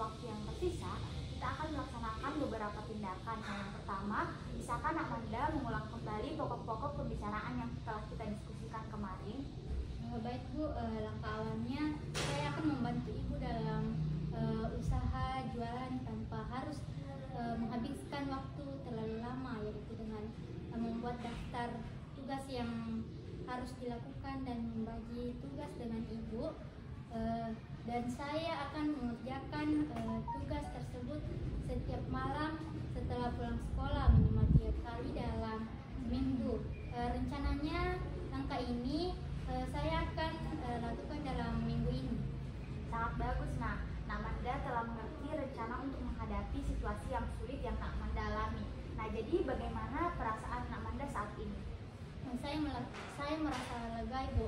waktu yang tersisa, kita akan melaksanakan beberapa tindakan. Yang pertama, misalkan Amanda mengulang kembali pokok-pokok pembicaraan yang telah kita diskusikan kemarin. Baik Bu, langkah awalnya saya akan membantu Ibu dalam usaha jualan tanpa harus menghabiskan waktu terlalu lama, yaitu dengan membuat daftar tugas yang harus dilakukan dan membagi tugas dengan Ibu. Dan saya akan mengerjakan tugas tersebut setiap malam setelah pulang sekolah minimal 3 kali dalam seminggu. Rencananya langkah ini saya akan lakukan dalam minggu ini. Sangat bagus. Nak Amanda telah mengerti rencana untuk menghadapi situasi yang sulit yang Nak Amanda alami. Nah, jadi bagaimana perasaan Nak Amanda saat ini? Saya merasa lega Ibu,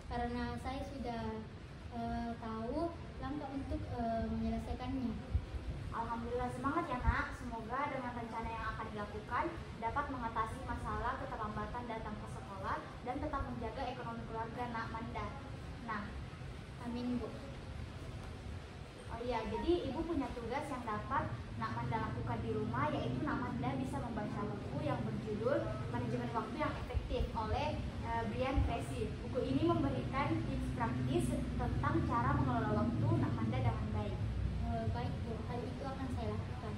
karena saya sudah tahu langkah untuk menyelesaikannya. Alhamdulillah, semangat ya Nak. Semoga dengan rencana yang akan dilakukan dapat mengatasi masalah keterlambatan datang ke sekolah dan tetap menjaga ekonomi keluarga Nak Amanda. Nah, Amin Bu. oh iya, jadi Ibu punya tugas yang dapat Nak Amanda lakukan di rumah, yaitu Nak Amanda bisa membaca buku yang berjudul Manajemen Waktu yang Efektif oleh Brian Tracy. Buku ini memberikan tips praktis tentang cara mengelola waktu Nak Amanda dengan baik. Baik Bu, hal itu akan saya lakukan.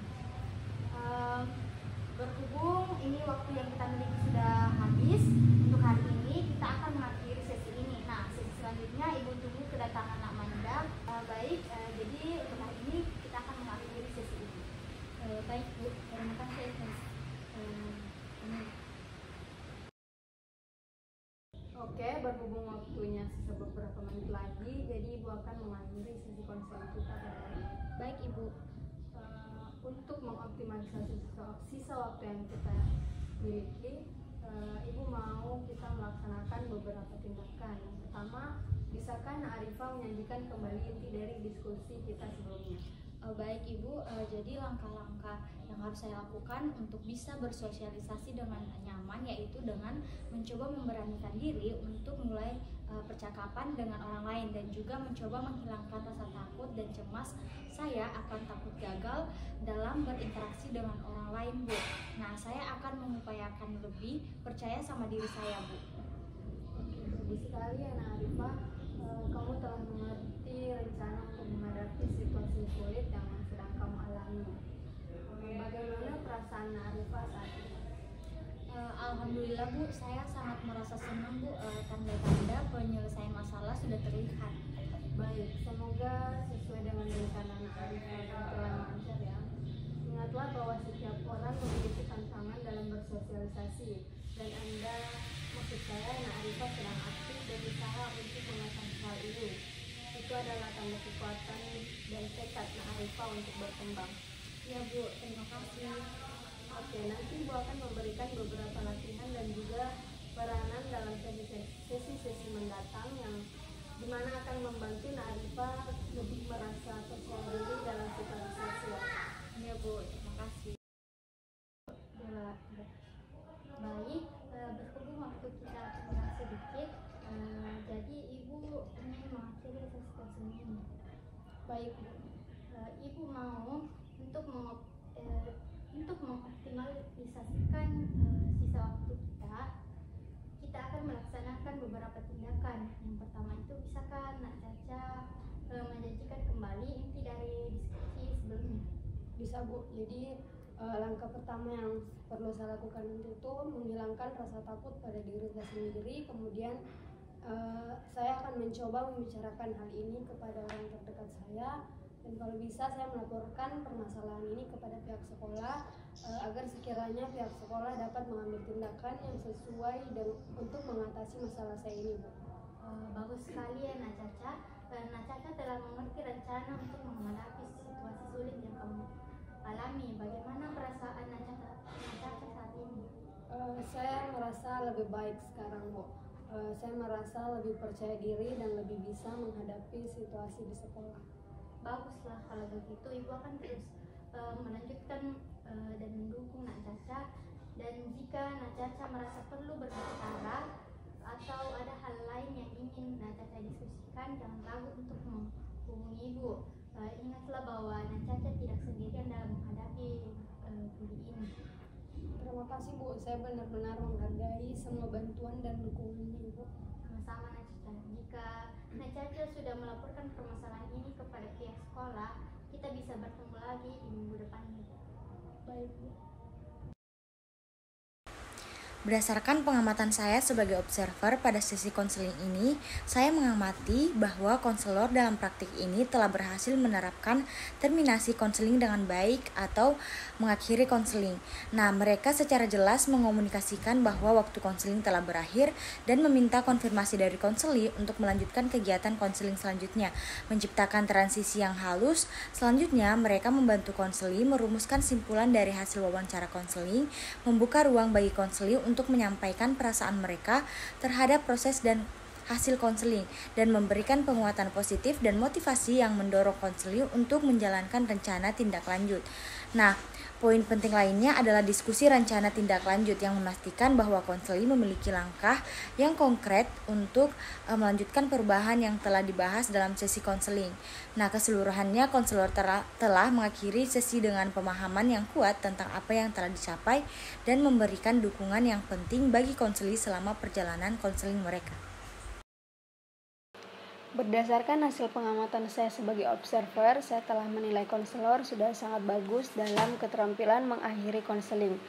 Berhubung ini waktu yang kita miliki sudah habis, untuk hari ini kita akan mengakhiri sesi ini. Nah, sesi selanjutnya Ibu tunggu kedatangan Nak Amanda. Jadi untuk hari ini kita akan mengakhiri sesi ini. Baik Bu, terima kasih atas ini. Oke, berhubung waktunya sisa beberapa menit lagi, jadi Ibu akan mengakhiri sesi konseling kita pada hari ini. Baik Ibu. Untuk mengoptimalisasi sisa waktu yang kita miliki, Ibu mau kita melaksanakan beberapa tindakan. Yang pertama, bisakah Arifah menyajikan kembali inti dari diskusi kita sebelumnya? Baik Ibu, jadi langkah-langkah yang harus saya lakukan untuk bisa bersosialisasi dengan nyaman, yaitu dengan mencoba memberanikan diri untuk mulai percakapan dengan orang lain dan juga mencoba menghilangkan rasa takut dan cemas saya akan takut gagal dalam berinteraksi dengan orang lain Bu. Nah, saya akan mengupayakan lebih percaya sama diri saya Bu. Bagus sekali ya Arifah, kamu telah mengerti rencana untuk menghadapi situasi sulit yang sedang kamu alami. Bagaimana perasaan Arifah saat ini? Alhamdulillah Bu, saya sangat merasa senang Bu, tanda-tanda penyelesaian masalah sudah terlihat. Baik, semoga sesuai dengan rencana Arifah berjalan lancar ya. Ingatlah bahwa setiap orang memiliki tantangan dalam bersosialisasi, dan maksud saya Arifah sedang aktif dan berusaha untuk mengatasi hal ini. Itu adalah tanda kekuatan dan tekad Arifah untuk berkembang. Ya Bu, terima kasih. Oke, nanti Ibu akan memberikan beberapa latihan dan juga peranan dalam sesi-sesi mendatang yang dimana akan membantu Arifah lebih merasa percaya diri dalam situasi sosial. Ya Bu, terima kasih. Baik, berhubung waktu kita kurang sedikit, jadi Ibu ingin mengakhiri sesi konseling ini. Baik Bu, Ibu mau untuk mengoptimalisasikan sisa waktu kita akan melaksanakan beberapa tindakan. Yang pertama itu, bisakah Nak Caca menjanjikan kembali inti dari diskusi sebelumnya? Bisa Bu, jadi langkah pertama yang perlu saya lakukan itu menghilangkan rasa takut pada diri saya sendiri. Kemudian saya akan mencoba membicarakan hal ini kepada orang terdekat saya, dan kalau bisa saya melaporkan permasalahan ini kepada pihak sekolah agar sekiranya pihak sekolah dapat mengambil tindakan yang sesuai dan untuk mengatasi masalah saya ini Bu. Bagus sekali ya Nak Caca. Nak Caca telah mengerti rencana untuk menghadapi situasi sulit yang kamu alami. Bagaimana perasaan Nak Caca saat ini? Saya merasa lebih baik sekarang Bu. Saya merasa lebih percaya diri dan lebih bisa menghadapi situasi di sekolah. Baguslah, kalau begitu Ibu akan terus melanjutkan dan mendukung Nak Caca. Dan jika Nak Caca merasa perlu berbicara atau ada hal lain yang ingin Nak Caca diskusikan, jangan ragu untuk menghubungi Ibu. Ingatlah bahwa Terima kasih Bu, saya benar-benar menghargai semua bantuan dan dukungannya Ibu. Sama-sama Nacica. Jika Nacica sudah melaporkan permasalahan ini kepada pihak sekolah, kita bisa bertemu lagi di minggu depan. Baik Bu. Berdasarkan pengamatan saya sebagai observer pada sesi konseling ini, saya mengamati bahwa konselor dalam praktik ini telah berhasil menerapkan terminasi konseling dengan baik atau mengakhiri konseling. Nah, mereka secara jelas mengomunikasikan bahwa waktu konseling telah berakhir dan meminta konfirmasi dari konseli untuk melanjutkan kegiatan konseling selanjutnya, menciptakan transisi yang halus. Selanjutnya, mereka membantu konseli merumuskan simpulan dari hasil wawancara konseling, membuka ruang bagi konseli untuk menyampaikan perasaan mereka terhadap proses dan hasil konseling dan memberikan penguatan positif dan motivasi yang mendorong konseli untuk menjalankan rencana tindak lanjut. Nah, poin penting lainnya adalah diskusi rencana tindak lanjut yang memastikan bahwa konseli memiliki langkah yang konkret untuk melanjutkan perubahan yang telah dibahas dalam sesi konseling. Nah, keseluruhannya konselor telah mengakhiri sesi dengan pemahaman yang kuat tentang apa yang telah dicapai dan memberikan dukungan yang penting bagi konseli selama perjalanan konseling mereka. Berdasarkan hasil pengamatan saya sebagai observer, saya telah menilai konselor sudah sangat bagus dalam keterampilan mengakhiri konseling.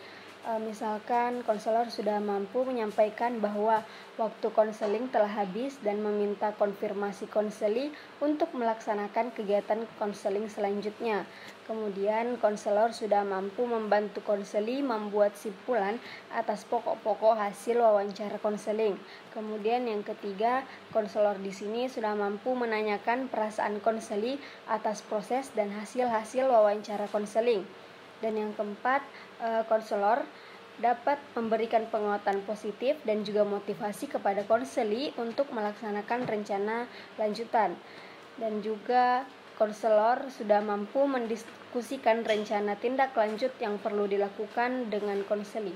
Misalkan konselor sudah mampu menyampaikan bahwa waktu konseling telah habis dan meminta konfirmasi konseli untuk melaksanakan kegiatan konseling selanjutnya. Kemudian konselor sudah mampu membantu konseli membuat simpulan atas pokok-pokok hasil wawancara konseling. Kemudian yang ketiga, konselor di sini sudah mampu menanyakan perasaan konseli atas proses dan hasil-hasil wawancara konseling. Dan yang keempat, konselor dapat memberikan penguatan positif dan juga motivasi kepada konseli untuk melaksanakan rencana lanjutan. Dan juga konselor sudah mampu mendiskusikan rencana tindak lanjut yang perlu dilakukan dengan konseli.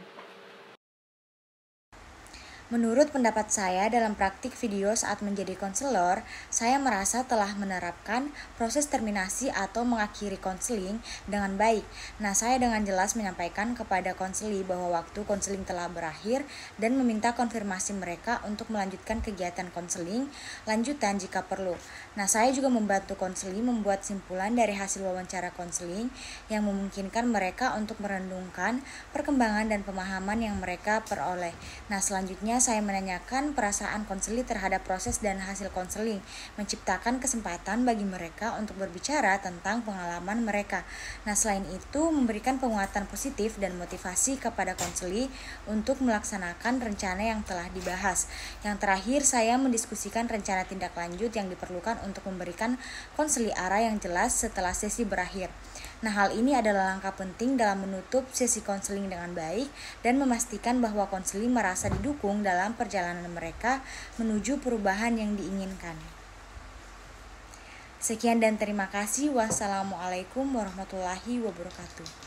Menurut pendapat saya dalam praktik video saat menjadi konselor, saya merasa telah menerapkan proses terminasi atau mengakhiri konseling dengan baik. Nah, saya dengan jelas menyampaikan kepada konseli bahwa waktu konseling telah berakhir dan meminta konfirmasi mereka untuk melanjutkan kegiatan konseling lanjutan jika perlu. Nah, saya juga membantu konseli membuat simpulan dari hasil wawancara konseling yang memungkinkan mereka untuk merenungkan perkembangan dan pemahaman yang mereka peroleh. Nah, selanjutnya saya menanyakan perasaan konseli terhadap proses dan hasil konseling, menciptakan kesempatan bagi mereka untuk berbicara tentang pengalaman mereka. Nah, selain itu memberikan penguatan positif dan motivasi kepada konseli untuk melaksanakan rencana yang telah dibahas. Yang terakhir, saya mendiskusikan rencana tindak lanjut yang diperlukan untuk memberikan konseli arah yang jelas setelah sesi berakhir. Nah, hal ini adalah langkah penting dalam menutup sesi konseling dengan baik dan memastikan bahwa konseli merasa didukung dalam perjalanan mereka menuju perubahan yang diinginkan. Sekian dan terima kasih. Wassalamualaikum warahmatullahi wabarakatuh.